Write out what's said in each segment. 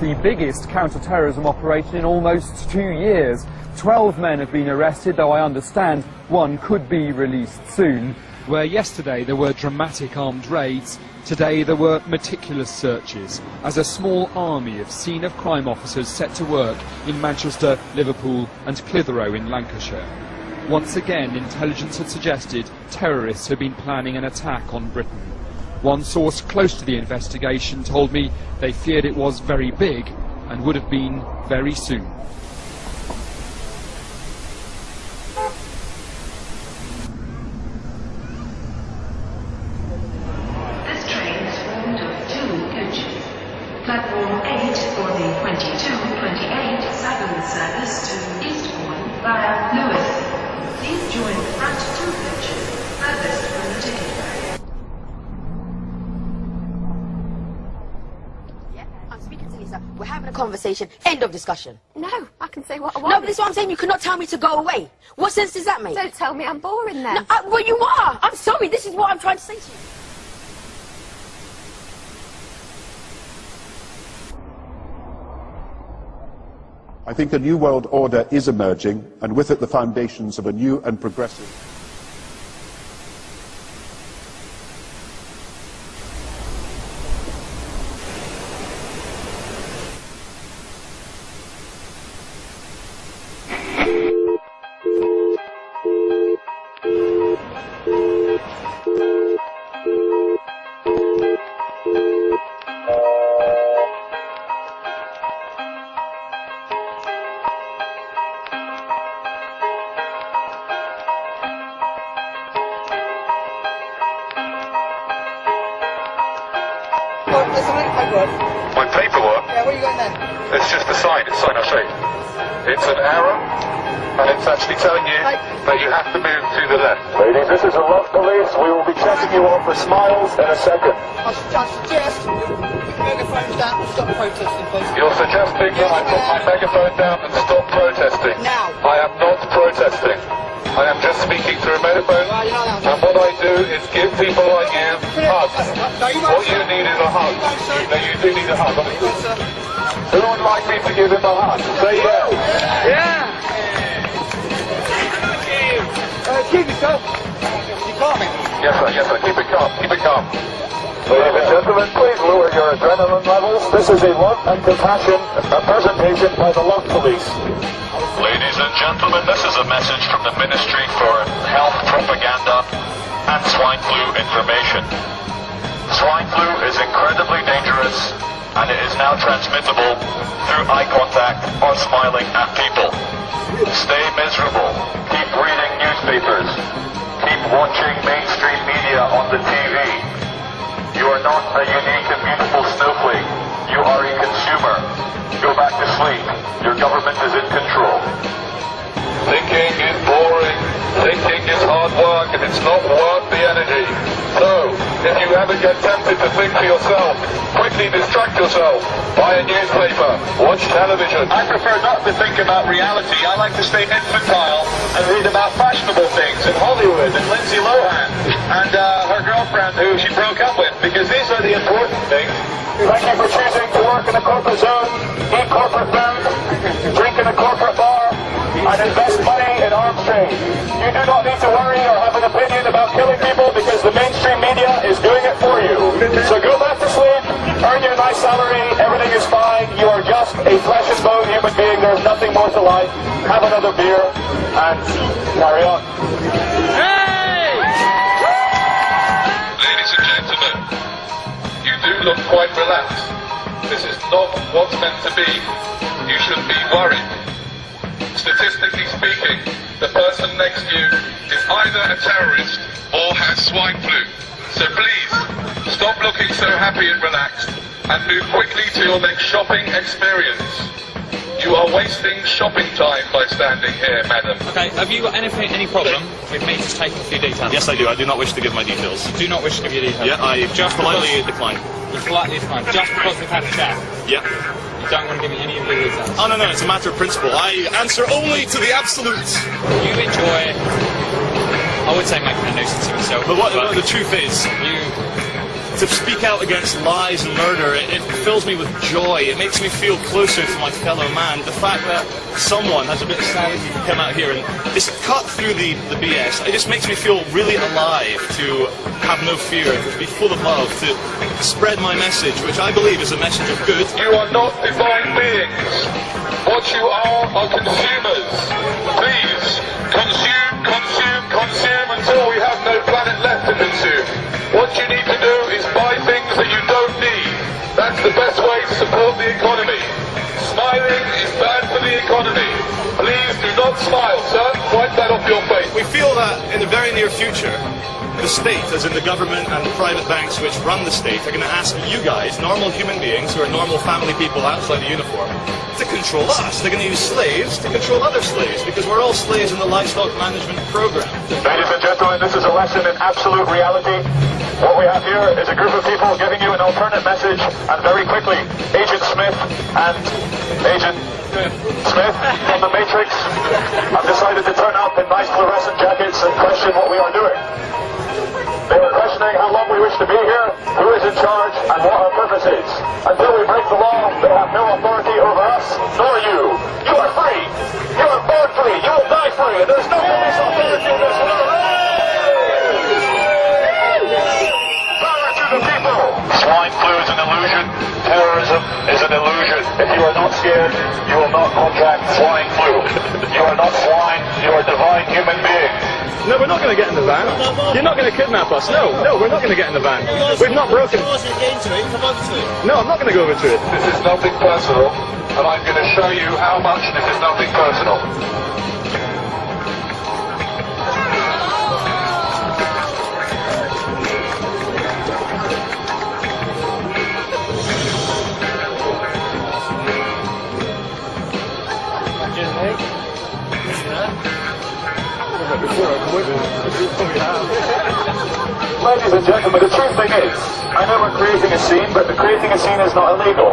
the biggest counter-terrorism operation in almost 2 years. 12 men have been arrested, though I understand one could be released soon. Where yesterday there were dramatic armed raids, today there were meticulous searches, as a small army of scene-of-crime officers set to work in Manchester, Liverpool and Clitheroe in Lancashire. Once again, intelligence had suggested terrorists had been planning an attack on Britain. One source close to the investigation told me they feared it was very big and would have been very soon. This train is formed of 2 coaches. Platform 8 for the 22-28 Southern service to Eastbourne via Lewis. Please join the front 2 coaches furthest from the ticket area. I'm speaking to Lisa. We're having a conversation. End of discussion. No, I can say what I want. No, but this is what I'm saying. You cannot tell me to go away. What sense does that make? Don't tell me I'm boring then. No, well, you are. I'm sorry. This is what I'm trying to say to you. I think a new world order is emerging, and with it the foundations of a new and progressive... My paperwork? Yeah, what are you got then? It's just a sign, it's sign of shape. It's an arrow, and it's actually telling you that you have to move to the left. Ladies, this is a rough police. We will be checking you on for smiles in a second. I suggest you put the megaphone down and stop protesting, please. You're suggesting that I put my megaphone down and stop protesting. Now. I am not protesting. I am just speaking through a megaphone, and what I do is give people like you hugs. What you need is a hug. You do need a hug. Who would like me to give him a hug? Say yes. Yeah! Keep it calm. You calming? Yes, sir. Keep it calm. Keep it calm. Ladies and gentlemen, please lower your adrenaline levels. This is a love and compassion presentation by the Love Police. Ladies and gentlemen, this is a message from the Ministry for Health Propaganda and Swine Flu Information. Swine flu is incredibly dangerous, and it is now transmittable through eye contact or smiling at people. Stay miserable. Keep reading newspapers. Keep watching mainstream media on the TV. You are not a unique and beautiful snowflake. You are a consumer. Go back to sleep. Your government is in control. Thinking is boring. Thinking is hard work, and it's not worth the energy. So, if you ever get tempted to think for yourself, quickly distract yourself. Buy a newspaper. Watch television. I prefer not to think about reality. I like to stay infantile and read about fashionable things in Hollywood and Lindsay Lohan and her girlfriend who she broke up with, because these are the important things. Thank you for choosing to work in a corporate zone, eat corporate food, drink in a corporate bar, and invest money in arms trade. You do not need to worry or have an opinion about killing people because the mainstream media is doing it for you. So go back to sleep, earn your nice salary, everything is fine. You are just a flesh and bone human being. There's nothing more to life. Have another beer and carry on. Hey! Ladies and gentlemen, you do look quite relaxed. This is not what's meant to be. You should be worried. Statistically speaking, the person next to you is either a terrorist or has swine flu. So please, stop looking so happy and relaxed and move quickly to your next shopping experience. You are wasting shopping time by standing here, madam. Okay, have you got any problem with me just taking a few details? Yes, I do. I do not wish to give my details. You do not wish to give your details? Yeah, I just politely decline. You politely decline, just because we've had a chat? Yeah. You don't want to give me any of your details? Oh, no, it's a matter of principle. I answer only to the absolutes. You enjoy, I would say, making a nuisance of yourself. But the truth is, you to speak out against lies and murder, it fills me with joy. It makes me feel closer to my fellow man. The fact that someone has a bit of sanity to come out here and just cut through the BS, it just makes me feel really alive to have no fear, to be full of love, to spread my message, which I believe is a message of good. You are not divine beings. What you are consumers. Please, consume, consume, consume until we have no planet left to consume. What you need to do is buy things that you don't need. That's the best way to support the economy. Smiling is bad for the economy. Please do not smile, sir. Wipe that off your face. We feel that in the very near future, the state, as in the government and the private banks which run the state, are going to ask you guys, normal human beings who are normal family people outside the uniform, to control us. They're going to use slaves to control other slaves, because we're all slaves in the livestock management program. Ladies and gentlemen, this is a lesson in absolute reality. What we have here is a group of people giving you an alternate message, and very quickly, Agent Smith and Agent Smith from the Matrix have decided to turn up in nice fluorescent jackets and question what we are doing. They are questioning how long we wish to be here, who is in charge, and what our purpose is. Until we break the law, they have no authority over us, nor you. You are free. You are born free. You will die free. And there's no police authority in this world. Power to the people. Swine flu is an illusion. Terrorism is an illusion. If you are not scared, you will not contract swine flu. You are not swine. You are divine human beings. No, we're not going to get in the van. You're not going to kidnap us. No, we're not going to get in the van. We've not broken. No, I'm not going to go over to it. This is nothing personal, and I'm going to show you how much this is nothing personal. Ladies and gentlemen, the true thing is, I know we're creating a scene, but creating a scene is not illegal.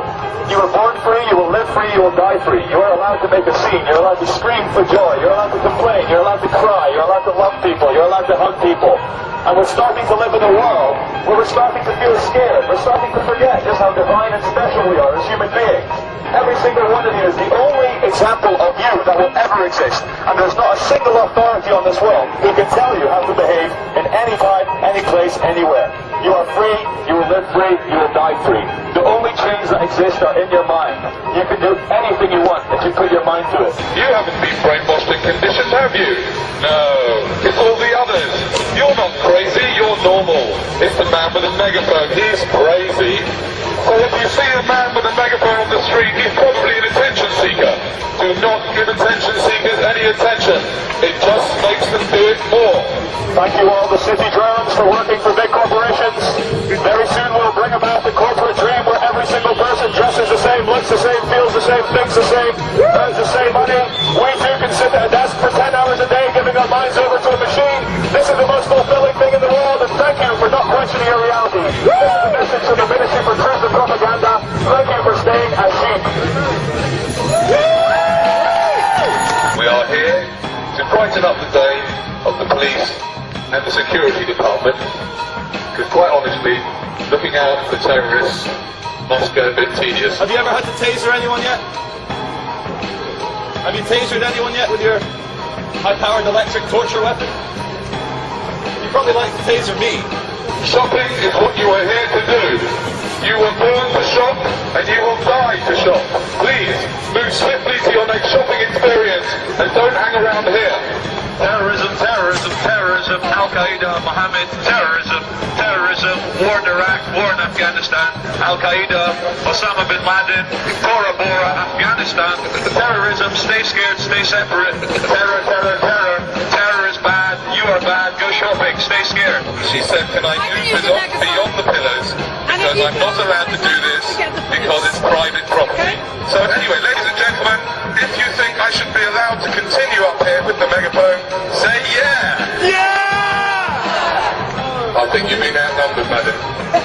You were born free, you will live free, you will die free. You are allowed to make a scene, you're allowed to scream for joy, you're allowed to complain, you're allowed to cry, you're allowed to love people, you're allowed to hug people. And we're starting to live in a world where we're starting to feel scared, we're starting to forget just how divine and special we are as human beings. Every single one of you is the only example of you that will ever exist. And there's not a single authority on this world who can tell you how to behave in any time, any place, anywhere. You are free, you will live free, you will die free. The only chains that exist are in your mind. You can do anything you want if you put your mind to it. You haven't been brainwashed and conditioned, have you? No, it's all the others. You're not crazy, you're normal. It's the man with a megaphone, he's crazy. So if you see a man with a megaphone on the street, he's probably an attention seeker. Do not give attention seekers any attention. It just makes them do it more. Thank you all the city drones for working for big corporations. Very soon we'll bring about the corporate dream where every single person dresses the same, looks the same, feels the same, thinks the same, earns the same money. We too can sit at a desk for 10 hours a day giving our minds over to a machine. This is the most fulfilling thing in the world, and thank you for not questioning your reality. This is the message from the Ministry for Truth and Propaganda. Thank you for staying as sheep. We are here to brighten up the day of the police and the security department, because quite honestly, looking out for terrorists must get a bit tedious. Have you ever had to taser anyone yet? Have you tasered anyone yet with your high-powered electric torture weapon? You probably like to taser me. Shopping is what you are here to do. You were born to shop, and you will die to shop. Please, move swiftly to your next shopping experience, and don't hang around here. Terrorism, terrorism, terrorism, Al-Qaeda, Mohammed, terrorism, terrorism, war in Iraq, war in Afghanistan, Al-Qaeda, Osama bin Laden, Bora Bora, Afghanistan, terrorism, stay scared, stay separate, terror, terror, terror, terror is bad, you are bad, go shopping, stay scared. She said, can I move beyond the pillars, because I'm not allowed to do this, because it's private property. So anyway, ladies and gentlemen, if you think I should be allowed to continue up here with the megaphone, say yeah! Yeah! I think you've been outnumbered, madam.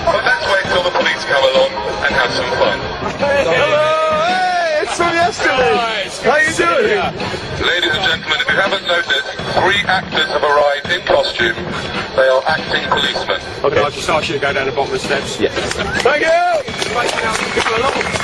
But let's wait till the police come along and have some fun. Hello! Hey, it's from yesterday! How you doing? Ladies and gentlemen, you haven't noticed, 3 actors have arrived in costume. They are acting policemen. Okay, I just asked you to go down the bottom of the steps. Yes. Thank you!